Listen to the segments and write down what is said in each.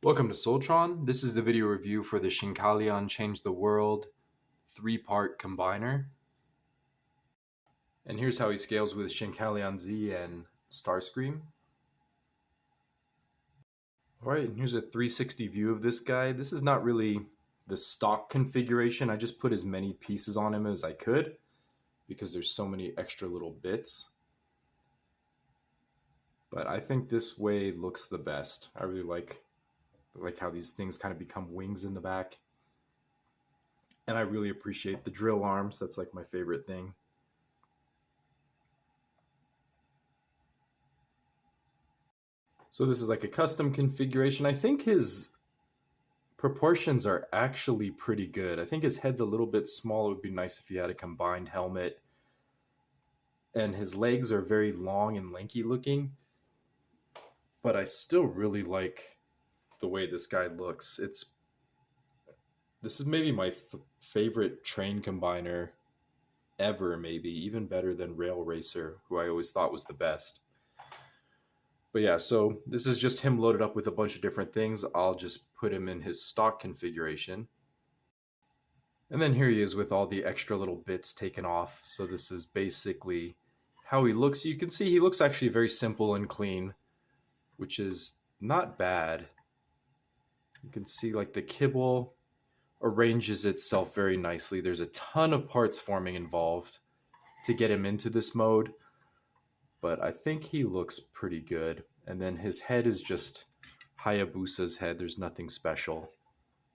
Welcome to Soltron. This is the video review for the Shinkalion Change the World 3-part combiner. And here's how he scales with Shinkalion Z and Starscream. Alright, and here's a 360 view of this guy. This is not really the stock configuration. I just put as many pieces on him as I could because there's so many extra little bits. But I think this way looks the best. I really like how these things kind of become wings in the back. And I really appreciate the drill arms. That's like my favorite thing. So this is like a custom configuration. I think his proportions are actually pretty good. I think his head's a little bit small. It would be nice if he had a combined helmet. And his legs are very long and lanky looking. But I still really like the way this guy looks. This is maybe my favorite train combiner ever, maybe even better than Rail Racer, who I always thought was the best. But yeah, so this is just him loaded up with a bunch of different things. I'll just put him in his stock configuration. And then here he is with all the extra little bits taken off. So this is basically how he looks. You can see he looks actually very simple and clean, which is not bad. You can see like the kibble arranges itself very nicely. There's a ton of parts forming involved to get him into this mode, but I think he looks pretty good. And then his head is just Hayabusa's head. There's nothing special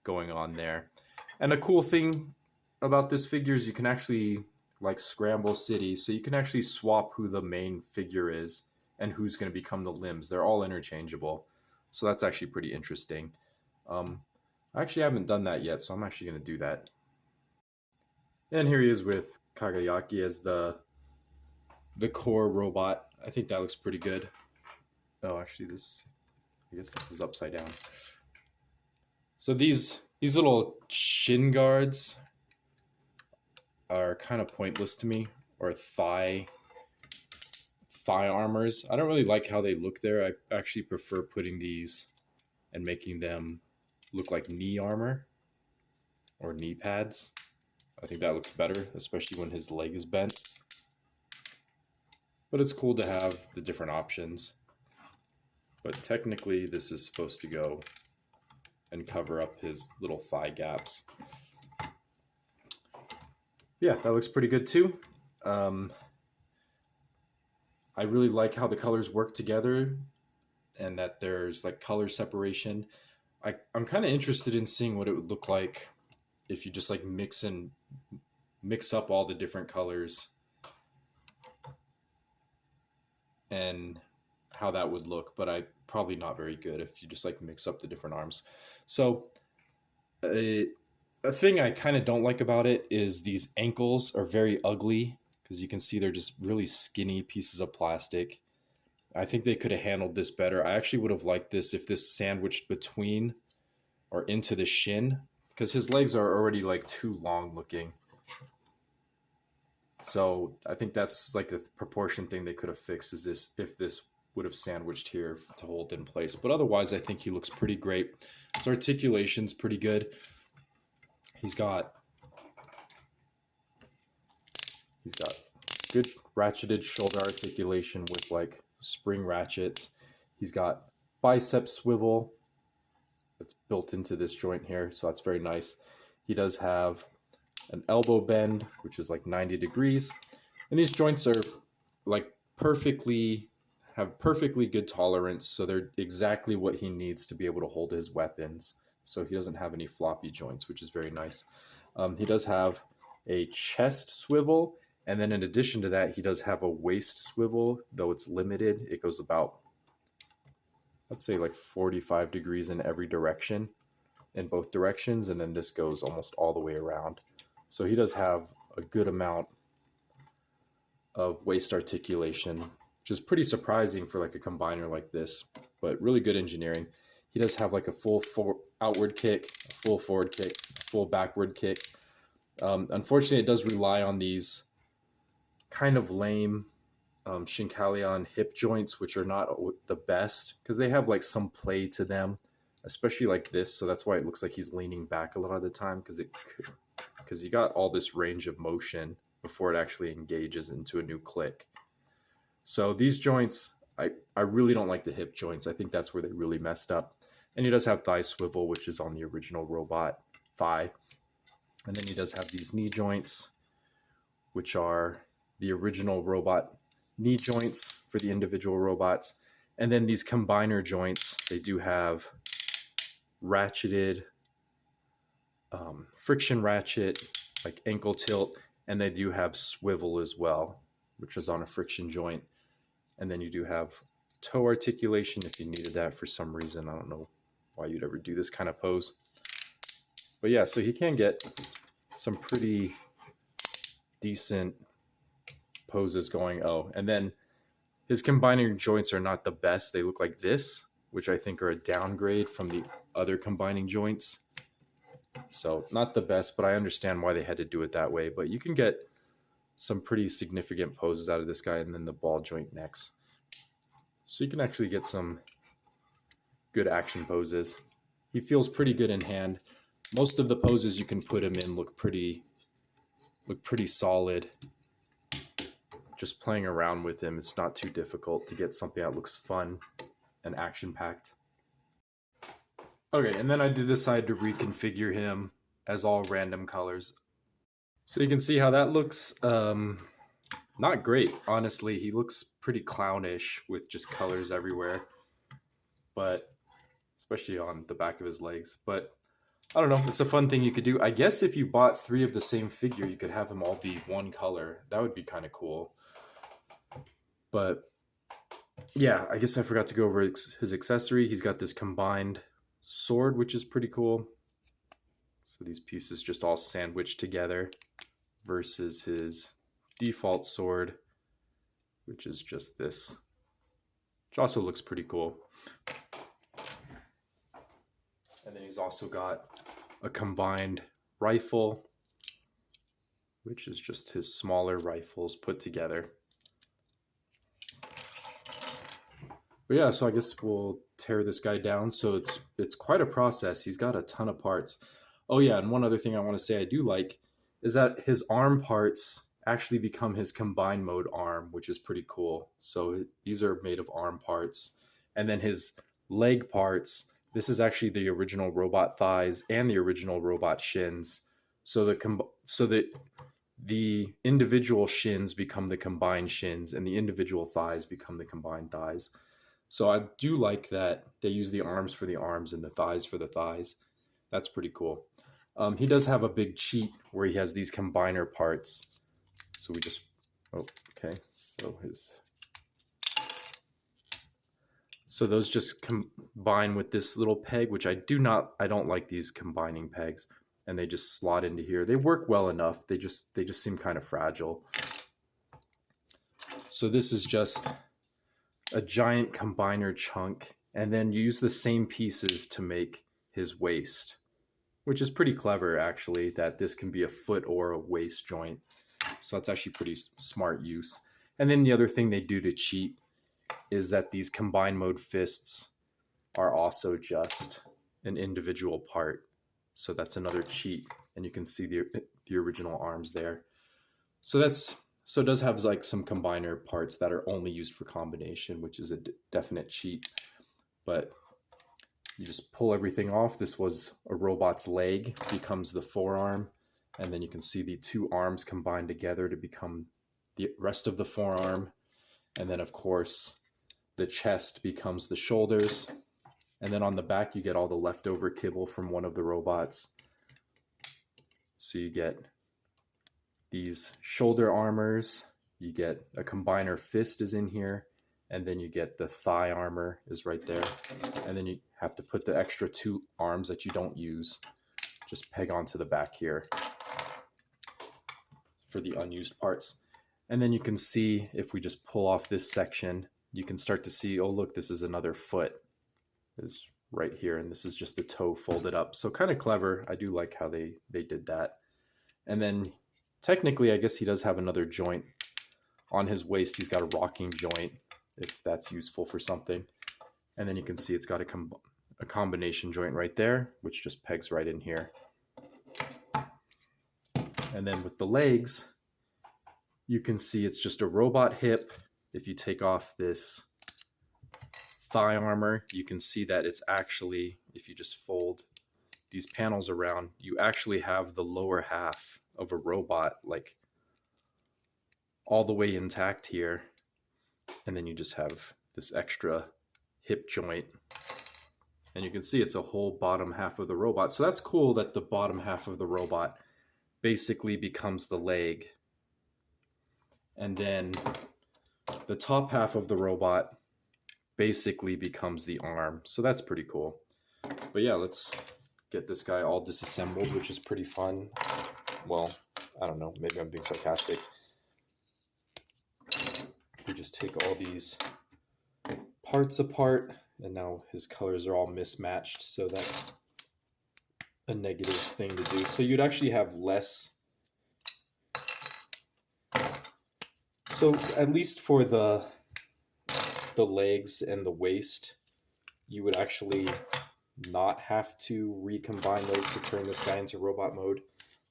going on there. And a cool thing about this figure is you can actually like scramble cities, so you can actually swap who the main figure is and who's going to become the limbs. They're all interchangeable, so that's actually pretty interesting. I actually haven't done that yet, so I'm actually going to do that. And here he is with Kagayaki as the core robot. I think that looks pretty good. Oh, actually, I guess this is upside down. So these little shin guards are kind of pointless to me, or thigh armors. I don't really like how they look there. I actually prefer putting these and making them look like knee armor or knee pads. I think that looks better, especially when his leg is bent. But it's cool to have the different options. But technically this is supposed to go and cover up his little thigh gaps. Yeah, that looks pretty good too. I really like how the colors work together and that there's like color separation. I'm kind of interested in seeing what it would look like if you just like mix up all the different colors and how that would look, but probably not very good if you just like mix up the different arms. So a thing I kind of don't like about it is these ankles are very ugly because you can see they're just really skinny pieces of plastic. I think they could have handled this better. I actually would have liked this if this sandwiched between or into the shin, because his legs are already like too long looking. So I think that's like the proportion thing they could have fixed, is this if this would have sandwiched here to hold in place. But otherwise I think he looks pretty great. His articulation's pretty good. He's got good ratcheted shoulder articulation with like spring ratchets. He's got bicep swivel that's built into this joint here, so that's very nice. He does have an elbow bend, which is like 90 degrees, and these joints are like perfectly good tolerance, so they're exactly what he needs to be able to hold his weapons, so he doesn't have any floppy joints, which is very nice. He does have a chest swivel, and then in addition to that, he does have a waist swivel, though it's limited. It goes about, let's say, like 45 degrees in every direction, in both directions, and then this goes almost all the way around. So he does have a good amount of waist articulation, which is pretty surprising for like a combiner like this, but really good engineering. He does have like a full outward kick, a full forward kick, a full backward kick. Unfortunately, it does rely on these kind of lame Shinkalion hip joints, which are not the best because they have like some play to them, especially like this. So that's why it looks like he's leaning back a lot of the time, because you got all this range of motion before it actually engages into a new click. So these joints, I really don't like the hip joints. I think that's where they really messed up. And he does have thigh swivel, which is on the original robot thigh. And then he does have these knee joints, which are the original robot knee joints for the individual robots. And then these combiner joints, they do have ratcheted friction ratchet, like ankle tilt, and they do have swivel as well, which is on a friction joint. And then you do have toe articulation if you needed that for some reason. I don't know why you'd ever do this kind of pose. But yeah, so he can get some pretty decent poses going. Oh, and then his combining joints are not the best. They look like this, which I think are a downgrade from the other combining joints. So not the best, but I understand why they had to do it that way. But you can get some pretty significant poses out of this guy, and then the ball joint next. So you can actually get some good action poses. He feels pretty good in hand. Most of the poses you can put him in look pretty solid. Just playing around with him, it's not too difficult to get something that looks fun and action-packed. Okay, and then I did decide to reconfigure him as all random colors. So you can see how that looks not great, honestly. He looks pretty clownish with just colors everywhere, but especially on the back of his legs. But I don't know, it's a fun thing you could do. I guess if you bought 3 of the same figure, you could have them all be one color. That would be kind of cool. But yeah, I guess I forgot to go over his accessory. He's got this combined sword, which is pretty cool. So these pieces just all sandwiched together versus his default sword, which is just this, which also looks pretty cool. And then he's also got a combined rifle, which is just his smaller rifles put together. But yeah, so I guess we'll tear this guy down. So it's quite a process. He's got a ton of parts. Oh yeah, and one other thing I want to say I do like is that his arm parts actually become his combined mode arm, which is pretty cool. So these are made of arm parts. And then his leg parts, this is actually the original robot thighs and the original robot shins. So the individual shins become the combined shins, and the individual thighs become the combined thighs. So I do like that they use the arms for the arms and the thighs for the thighs. That's pretty cool. He does have a big cheat where he has these combiner parts. So we just, oh, okay. So those just combine with this little peg, which I don't like these combining pegs, and they just slot into here. They work well enough. They just seem kind of fragile. So this is just a giant combiner chunk, and then you use the same pieces to make his waist, which is pretty clever actually, that this can be a foot or a waist joint. So that's actually pretty smart use. And then the other thing they do to cheat is that these combined mode fists are also just an individual part. So that's another cheat, and you can see the original arms there. So it does have like some combiner parts that are only used for combination, which is a definite cheat. But you just pull everything off. This was a robot's leg, becomes the forearm, and then you can see the 2 arms combined together to become the rest of the forearm. And then of course the chest becomes the shoulders, and then on the back you get all the leftover kibble from one of the robots. So you get these shoulder armors, you get a combiner fist is in here, and then you get the thigh armor is right there. And then you have to put the extra 2 arms that you don't use, just peg onto the back here for the unused parts. And then you can see, if we just pull off this section, you can start to see, oh look, this is another foot. It's right here, and this is just the toe folded up. So kind of clever. I do like how they did that. And then technically, I guess he does have another joint on his waist. He's got a rocking joint, if that's useful for something. And then you can see it's got a combination joint right there, which just pegs right in here. And then with the legs, you can see it's just a robot hip. If you take off this thigh armor, you can see that it's actually, if you just fold these panels around, you actually have the lower half of a robot like all the way intact here. And then you just have this extra hip joint. And you can see it's a whole bottom half of the robot. So that's cool that the bottom half of the robot basically becomes the leg. And then the top half of the robot basically becomes the arm. So that's pretty cool. But yeah, let's get this guy all disassembled, which is pretty fun. Well, I don't know, maybe I'm being sarcastic. We just take all these parts apart, and now his colors are all mismatched, so that's a negative thing to do. So you'd actually have less. So at least for the legs and the waist, you would actually not have to recombine those to turn this guy into robot mode.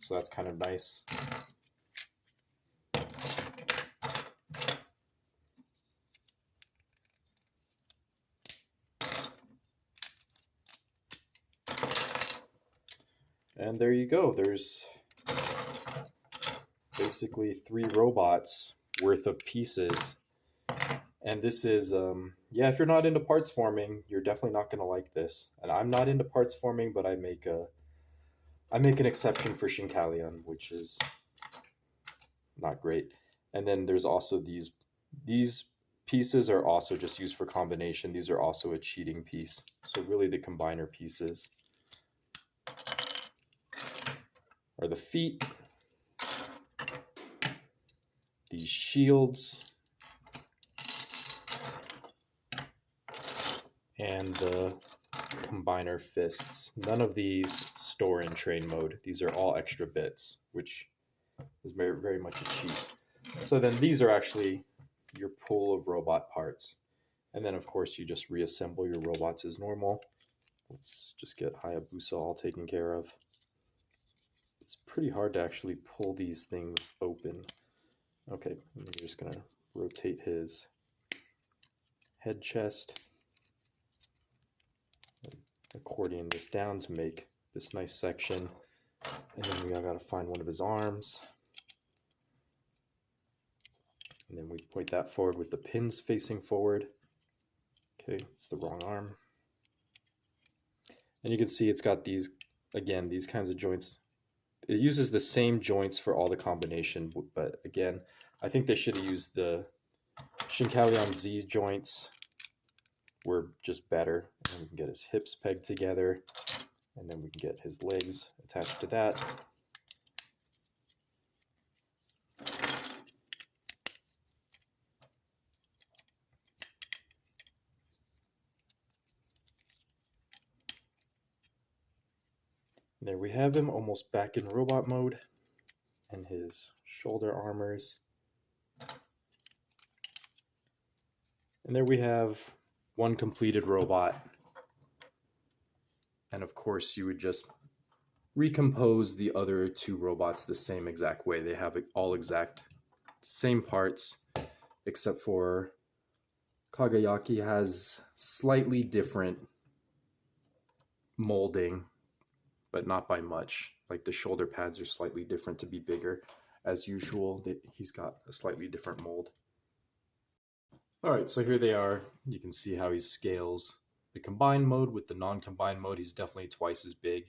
So that's kind of nice. And there you go. There's basically 3 robots worth of pieces. And this is, yeah, if you're not into parts forming, you're definitely not going to like this. And I'm not into parts forming, but I make an exception for Shinkalion, which is not great. And then there's also these pieces are also just used for combination. These are also a cheating piece. So really the combiner pieces are the feet, these shields, and the combiner fists. None of these store in train mode. These are all extra bits, which is very, very much a cheat. So then these are actually your pool of robot parts. And then of course you just reassemble your robots as normal. Let's just get Hayabusa all taken care of. It's pretty hard to actually pull these things open. Okay, I'm just gonna rotate his head chest. Accordion this down to make this nice section. And then we gotta find one of his arms. And then we point that forward with the pins facing forward. Okay, it's the wrong arm. And you can see it's got these, again, these kinds of joints. It uses the same joints for all the combination, but again, I think they should have used the Shinkalion Z joints were just better. And we can get his hips pegged together, and then we can get his legs attached to that. There we have him, almost back in robot mode, and his shoulder armors. And there we have one completed robot. And of course, you would just recompose the other 2 robots the same exact way. They have all exact same parts, except for Kagayaki has slightly different molding, but not by much. Like the shoulder pads are slightly different to be bigger. As usual, he's got a slightly different mold. All right, so here they are. You can see how he scales the combined mode with the non-combined mode. He's definitely twice as big,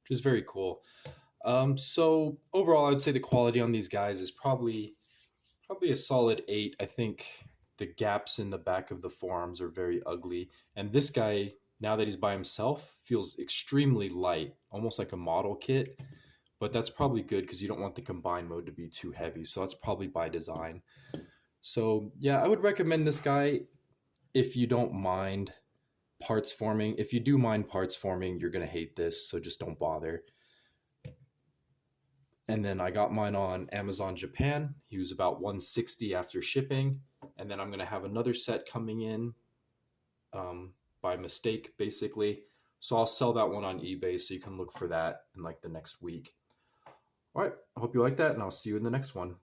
which is very cool. So overall, I would say the quality on these guys is probably a solid 8. I think the gaps in the back of the forearms are very ugly. And this guy, now that he's by himself, feels extremely light, almost like a model kit. But that's probably good because you don't want the combined mode to be too heavy. So that's probably by design. So yeah, I would recommend this guy if you don't mind parts forming. If you do mind parts forming, you're going to hate this. So just don't bother. And then I got mine on Amazon Japan. He was about $160 after shipping. And then I'm going to have another set coming in by mistake, basically. So I'll sell that one on eBay, so you can look for that in like the next week. All right. I hope you like that, and I'll see you in the next one.